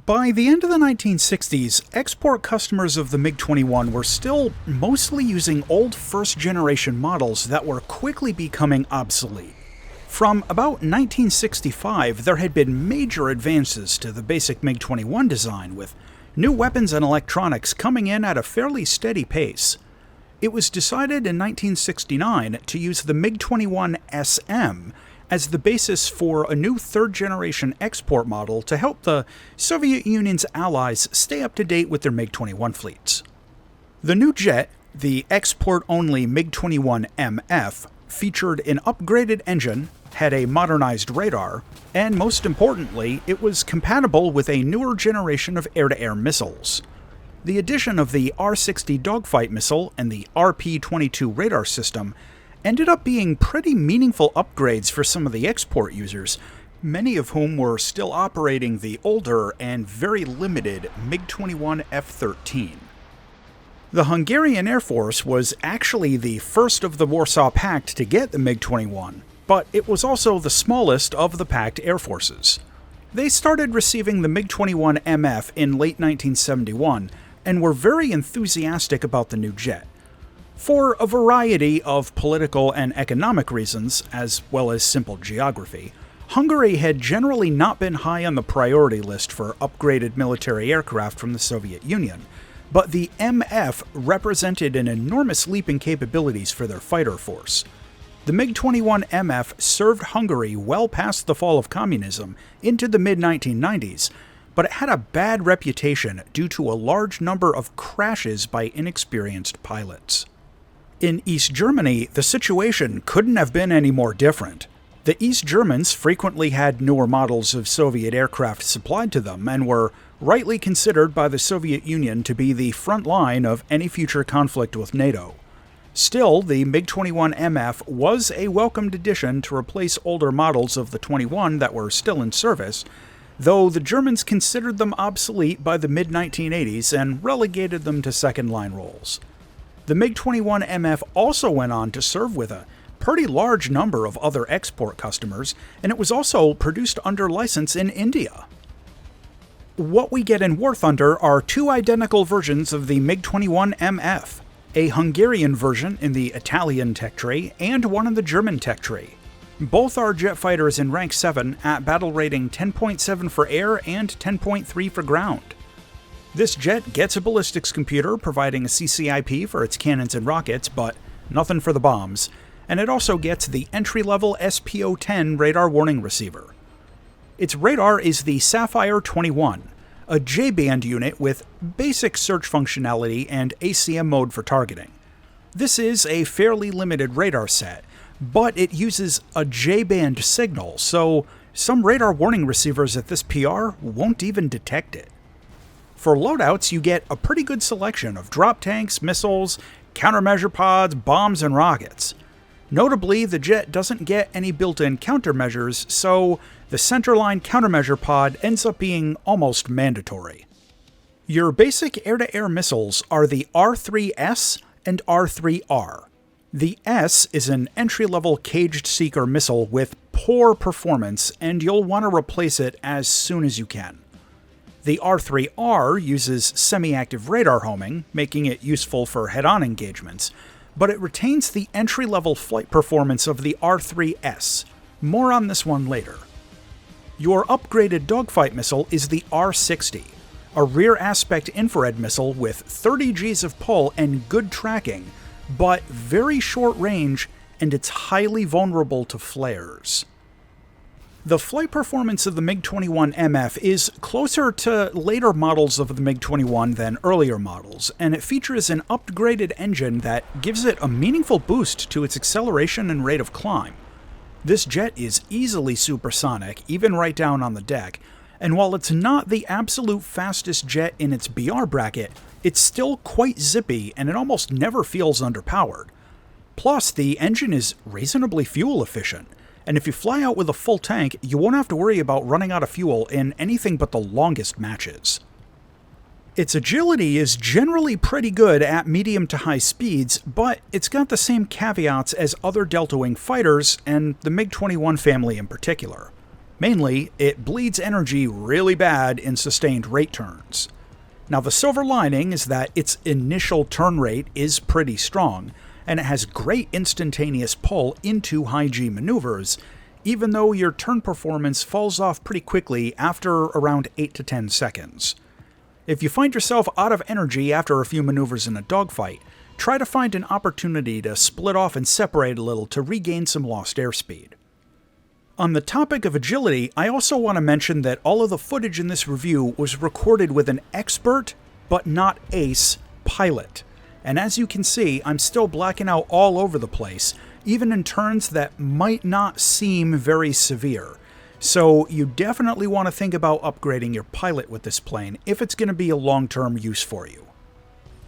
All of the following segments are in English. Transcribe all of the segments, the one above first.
By the end of the 1960s, export customers of the MiG-21 were still mostly using old first-generation models that were quickly becoming obsolete. From about 1965, there had been major advances to the basic MiG-21 design, with new weapons and electronics coming in at a fairly steady pace. It was decided in 1969 to use the MiG-21 SM as the basis for a new third-generation export model to help the Soviet Union's allies stay up to date with their MiG-21 fleets. The new jet, the export-only MiG-21MF, featured an upgraded engine, had a modernized radar, and most importantly, it was compatible with a newer generation of air-to-air missiles. The addition of the R-60 dogfight missile and the RP-22 radar system ended up being pretty meaningful upgrades for some of the export users, many of whom were still operating the older and very limited MiG-21 F-13. The Hungarian Air Force was actually the first of the Warsaw Pact to get the MiG-21, but it was also the smallest of the Pact air forces. They started receiving the MiG-21MF in late 1971 and were very enthusiastic about the new jet. For a variety of political and economic reasons, as well as simple geography, Hungary had generally not been high on the priority list for upgraded military aircraft from the Soviet Union, but the MF represented an enormous leap in capabilities for their fighter force. The MiG-21MF served Hungary well past the fall of communism into the mid-1990s, but it had a bad reputation due to a large number of crashes by inexperienced pilots. In East Germany, the situation couldn't have been any more different. The East Germans frequently had newer models of Soviet aircraft supplied to them and were rightly considered by the Soviet Union to be the front line of any future conflict with NATO. Still, the MiG-21MF was a welcomed addition to replace older models of the 21 that were still in service, though the Germans considered them obsolete by the mid-1980s and relegated them to second-line roles. The MiG-21MF also went on to serve with a pretty large number of other export customers, and it was also produced under license in India. What we get in War Thunder are two identical versions of the MiG-21MF, a Hungarian version in the Italian tech tree and one in the German tech tree. Both are jet fighters in rank 7 at battle rating 10.7 for air and 10.3 for ground. This jet gets a ballistics computer providing a CCIP for its cannons and rockets, but nothing for the bombs, and it also gets the entry-level SPO-10 radar warning receiver. Its radar is the Sapphire 21, a J-band unit with basic search functionality and ACM mode for targeting. This is a fairly limited radar set, but it uses a J-band signal, so some radar warning receivers at this PR won't even detect it. For loadouts, you get a pretty good selection of drop tanks, missiles, countermeasure pods, bombs, and rockets. Notably, the jet doesn't get any built-in countermeasures, so the centerline countermeasure pod ends up being almost mandatory. Your basic air-to-air missiles are the R3S and R3R. The S is an entry-level caged seeker missile with poor performance, and you'll want to replace it as soon as you can. The R3R uses semi-active radar homing, making it useful for head-on engagements, but it retains the entry-level flight performance of the R3S. More on this one later. Your upgraded dogfight missile is the R60, a rear-aspect infrared missile with 30 Gs of pull and good tracking, but very short range, and it's highly vulnerable to flares. The flight performance of the MiG-21MF is closer to later models of the MiG-21 than earlier models, and it features an upgraded engine that gives it a meaningful boost to its acceleration and rate of climb. This jet is easily supersonic, even right down on the deck, and while it's not the absolute fastest jet in its BR bracket, it's still quite zippy and it almost never feels underpowered. Plus, the engine is reasonably fuel efficient, and if you fly out with a full tank, you won't have to worry about running out of fuel in anything but the longest matches. Its agility is generally pretty good at medium to high speeds, but it's got the same caveats as other Delta Wing fighters, and the MiG-21 family in particular. Mainly, it bleeds energy really bad in sustained rate turns. Now, the silver lining is that its initial turn rate is pretty strong, and it has great instantaneous pull into high G maneuvers, even though your turn performance falls off pretty quickly after around 8 to 10 seconds. If you find yourself out of energy after a few maneuvers in a dogfight, try to find an opportunity to split off and separate a little to regain some lost airspeed. On the topic of agility, I also want to mention that all of the footage in this review was recorded with an expert, but not ace, pilot. And as you can see, I'm still blacking out all over the place, even in turns that might not seem very severe. So you definitely want to think about upgrading your pilot with this plane if it's going to be a long-term use for you.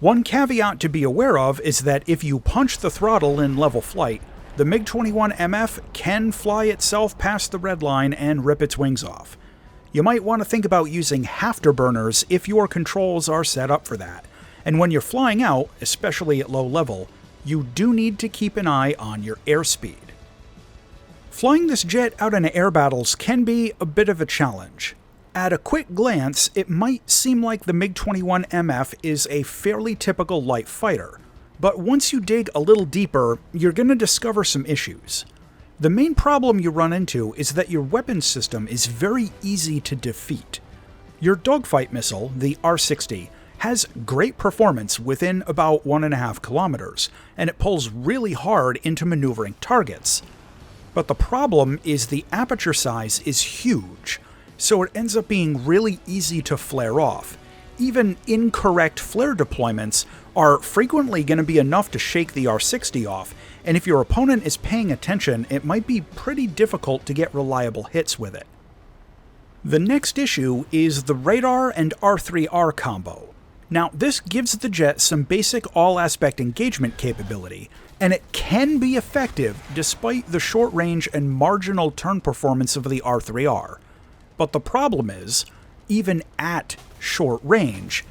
One caveat to be aware of is that if you punch the throttle in level flight, the MiG-21MF can fly itself past the red line and rip its wings off. You might want to think about using afterburners if your controls are set up for that. And when you're flying out, especially at low level, you do need to keep an eye on your airspeed. Flying this jet out in air battles can be a bit of a challenge. At a quick glance, it might seem like the MiG-21MF is a fairly typical light fighter, but once you dig a little deeper, you're going to discover some issues. The main problem you run into is that your weapon system is very easy to defeat. Your dogfight missile, the R-60, has great performance within about 1.5 kilometers, and it pulls really hard into maneuvering targets. But the problem is the aperture size is huge, so it ends up being really easy to flare off. Even incorrect flare deployments are frequently going to be enough to shake the R-60 off, and if your opponent is paying attention, it might be pretty difficult to get reliable hits with it. The next issue is the radar and R3R combo. Now, this gives the jet some basic all-aspect engagement capability, and it can be effective despite the short range and marginal turn performance of the R3R. But the problem is, even at short range,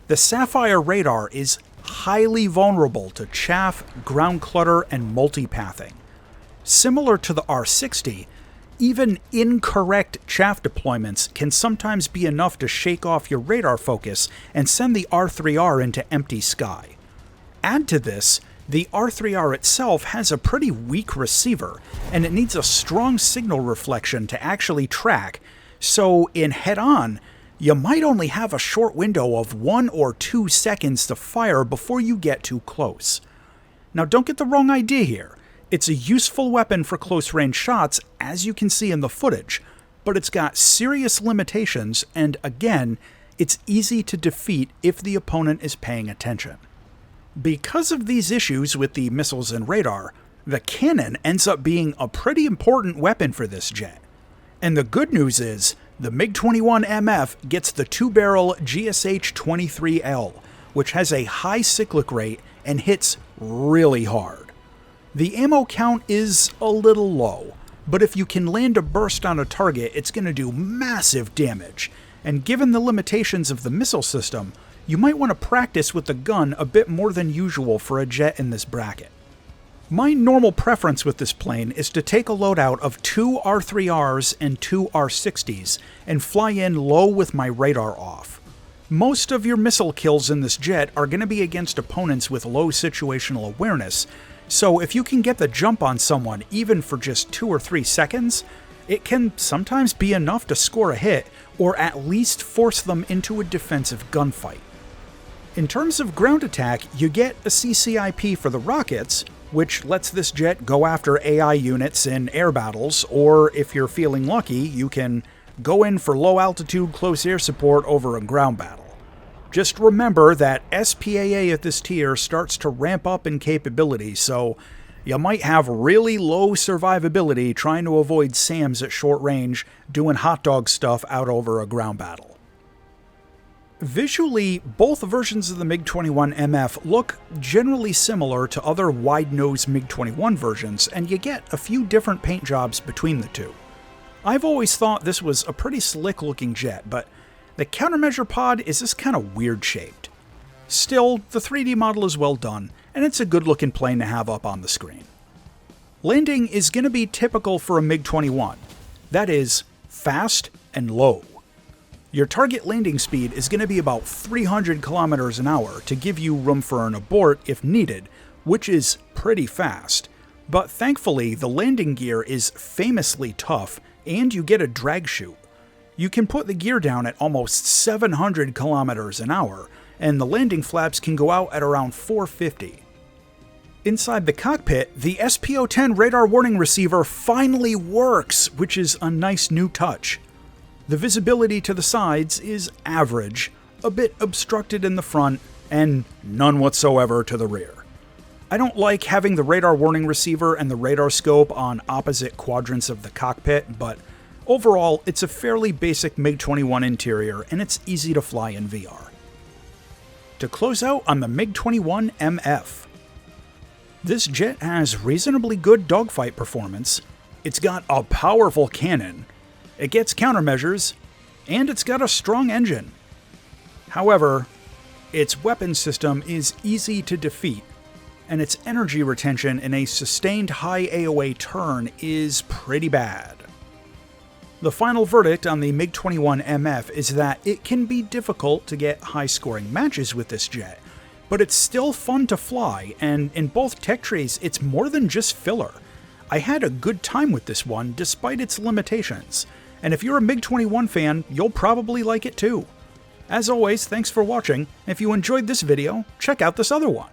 the Sapphire radar is highly vulnerable to chaff, ground clutter, and multipathing. Similar to the R-60, even incorrect chaff deployments can sometimes be enough to shake off your radar focus and send the R3R into empty sky. Add to this, the R3R itself has a pretty weak receiver, and it needs a strong signal reflection to actually track, so in head-on, you might only have a short window of 1 or 2 seconds to fire before you get too close. Now, don't get the wrong idea here. It's a useful weapon for close-range shots, as you can see in the footage, but it's got serious limitations, and again, it's easy to defeat if the opponent is paying attention. Because of these issues with the missiles and radar, the cannon ends up being a pretty important weapon for this jet. And the good news is, the MiG-21MF gets the 2-barrel GSH-23L, which has a high cyclic rate and hits really hard. The ammo count is a little low, but if you can land a burst on a target, it's going to do massive damage, and given the limitations of the missile system, you might want to practice with the gun a bit more than usual for a jet in this bracket. My normal preference with this plane is to take a loadout of 2 R3Rs and 2 R60s and fly in low with my radar off. Most of your missile kills in this jet are going to be against opponents with low situational awareness, so if you can get the jump on someone even for just 2 or 3 seconds, it can sometimes be enough to score a hit or at least force them into a defensive gunfight. In terms of ground attack, you get a CCIP for the rockets, which lets this jet go after AI units in air battles, or if you're feeling lucky, you can go in for low-altitude close air support over a ground battle. Just remember that SPAA at this tier starts to ramp up in capability, so you might have really low survivability trying to avoid SAMs at short range doing hot dog stuff out over a ground battle. Visually, both versions of the MiG-21MF look generally similar to other wide-nose MiG-21 versions, and you get a few different paint jobs between the two. I've always thought this was a pretty slick-looking jet, but the countermeasure pod is just kind of weird-shaped. Still, the 3D model is well done, and it's a good-looking plane to have up on the screen. Landing is going to be typical for a MiG-21. That is, fast and low. Your target landing speed is going to be about 300 kilometers an hour to give you room for an abort if needed, which is pretty fast. But thankfully, the landing gear is famously tough, and you get a drag chute. You can put the gear down at almost 700 kilometers an hour, and the landing flaps can go out at around 450. Inside the cockpit, the SPO-10 radar warning receiver finally works, which is a nice new touch. The visibility to the sides is average, a bit obstructed in the front, and none whatsoever to the rear. I don't like having the radar warning receiver and the radar scope on opposite quadrants of the cockpit, but overall, it's a fairly basic MiG-21 interior, and it's easy to fly in VR. To close out on the MiG-21MF. This jet has reasonably good dogfight performance, it's got a powerful cannon, it gets countermeasures, and it's got a strong engine. However, its weapon system is easy to defeat, and its energy retention in a sustained high AOA turn is pretty bad. The final verdict on the MiG-21MF is that it can be difficult to get high-scoring matches with this jet, but it's still fun to fly, and in both tech trees, it's more than just filler. I had a good time with this one despite its limitations, and if you're a MiG-21 fan, you'll probably like it too. As always, thanks for watching. If you enjoyed this video, check out this other one.